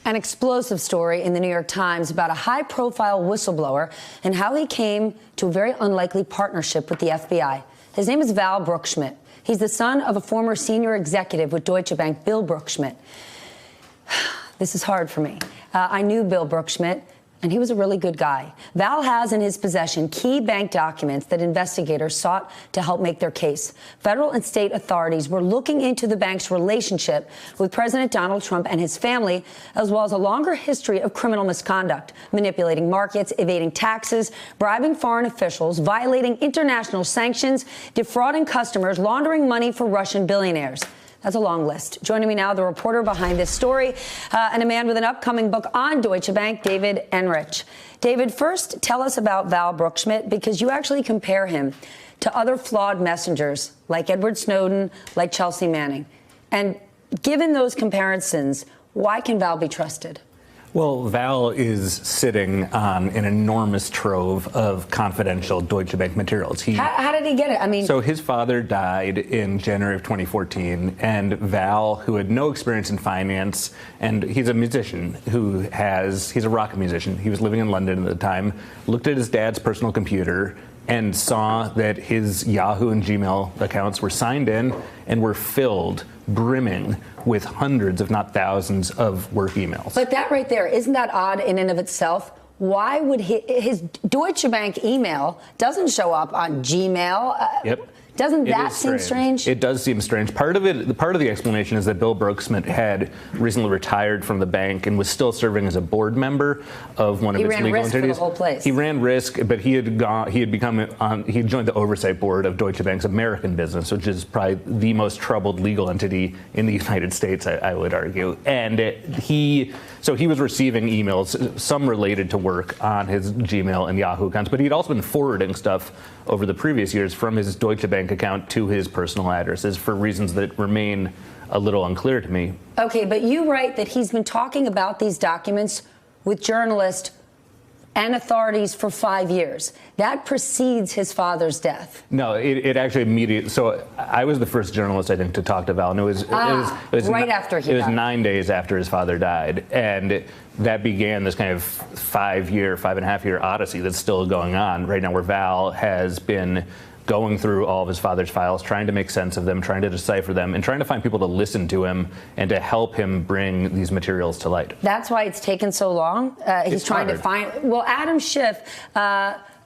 An explosive story in the New York Times about a high-profile whistleblower and how he came to a very unlikely partnership with the FBI. His name is Val Brookschmidt. He's the son of a former senior executive with Deutsche Bank, Bill Brookschmidt. This is hard for me. I knew Bill Brookschmidt, and he was a really good guy. Val has in his possession key bank documents that investigators sought to help make their case. Federal and state authorities were looking into the bank's relationship with President Donald Trump and his family, as well as a longer history of criminal misconduct, manipulating markets, evading taxes, bribing foreign officials, violating international sanctions, defrauding customers, laundering money for Russian billionaires. That's a long list. Joining me now, the reporter behind this story and a man with an upcoming book on Deutsche Bank, David Enrich. David, first, tell us about Val Brookschmidt, because you actually compare him to other flawed messengers like Edward Snowden, like Chelsea Manning. And given those comparisons, why can Val be trusted? Well, Val is sitting on an enormous trove of confidential Deutsche Bank materials. How did he get it? I mean, so his father died in January of 2014, and Val, who had no experience in finance, and he's a musician he's a rock musician. He was living in London at the time, looked at his dad's personal computer and saw that his Yahoo and Gmail accounts were signed in and were filled, brimming with hundreds, if not thousands, of work emails. But that right there, isn't that odd in and of itself? Why would his Deutsche Bank email doesn't show up on Gmail? Yep. Doesn't that seem strange? It does seem strange. Part of the explanation is that Bill Brookschmidt had recently retired from the bank and was still serving as a board member of one of its legal entities. He ran risk for the whole place. He ran risk, but he had joined the oversight board of Deutsche Bank's American business, which is probably the most troubled legal entity in the United States, I would argue. And he was receiving emails, some related to work on his Gmail and Yahoo accounts, but he'd also been forwarding stuff over the previous years from his Deutsche Bank account to his personal addresses for reasons that remain a little unclear to me. Okay, but you write that he's been talking about these documents with journalists and authorities for 5 years. That precedes his father's death. No, it actually immediately. So I was the first journalist, I think, to talk to Val, and it was right after he died. It was 9 days after his father died, and that began this kind of 5.5 year odyssey that's still going on right now, where Val has been going through all of his father's files, trying to make sense of them, trying to decipher them, and trying to find people to listen to him and to help him bring these materials to light. That's why it's taken so long. He's trying to find. Well, Adam Schiff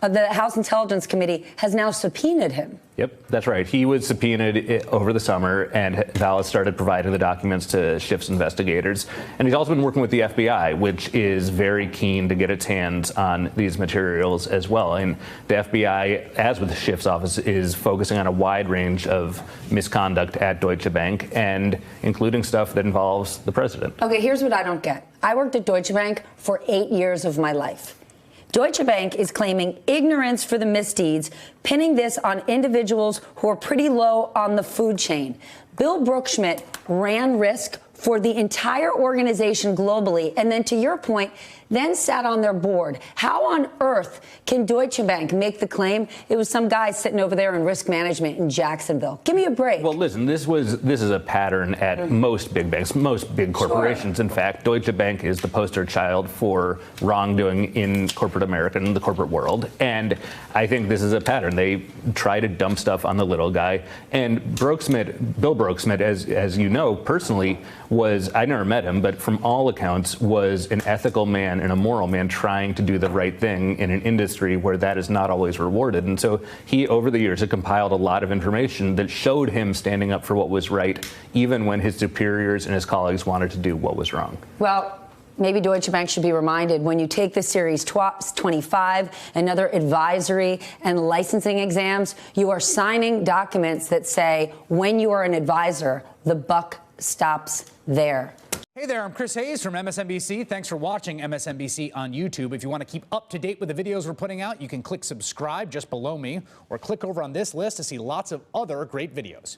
of the House Intelligence Committee has now subpoenaed him. Yep, that's right. He was subpoenaed over the summer, and Val has started providing the documents to Schiff's investigators. And he's also been working with the FBI, which is very keen to get its hands on these materials as well. And the FBI, as with Schiff's office, is focusing on a wide range of misconduct at Deutsche Bank, and including stuff that involves the president. Okay, here's what I don't get. I worked at Deutsche Bank for 8 years of my life. Deutsche Bank is claiming ignorance for the misdeeds, pinning this on individuals who are pretty low on the food chain. Bill Brookschmidt ran risk for the entire organization globally, and then, to your point, then sat on their board. How on earth can Deutsche Bank make the claim it was some guy sitting over there in risk management in Jacksonville? Give me a break. Well, listen, this is a pattern at most big banks, most big corporations. Sure. In fact, Deutsche Bank is the poster child for wrongdoing in corporate America and the corporate world. And I think this is a pattern. They try to dump stuff on the little guy. And Bill Brookschmidt, as you know personally, I never met him, but from all accounts was an ethical man and a moral man trying to do the right thing in an industry where that is not always rewarded. And so he, over the years, had compiled a lot of information that showed him standing up for what was right, even when his superiors and his colleagues wanted to do what was wrong. Well, maybe Deutsche Bank should be reminded, when you take the Series 25 and other advisory and licensing exams, you are signing documents that say, when you are an advisor, the buck stops there. Hey there, I'm Chris Hayes from MSNBC. Thanks for watching MSNBC on YouTube. If you want to keep up to date with the videos we're putting out, you can click subscribe just below me, or click over on this list to see lots of other great videos.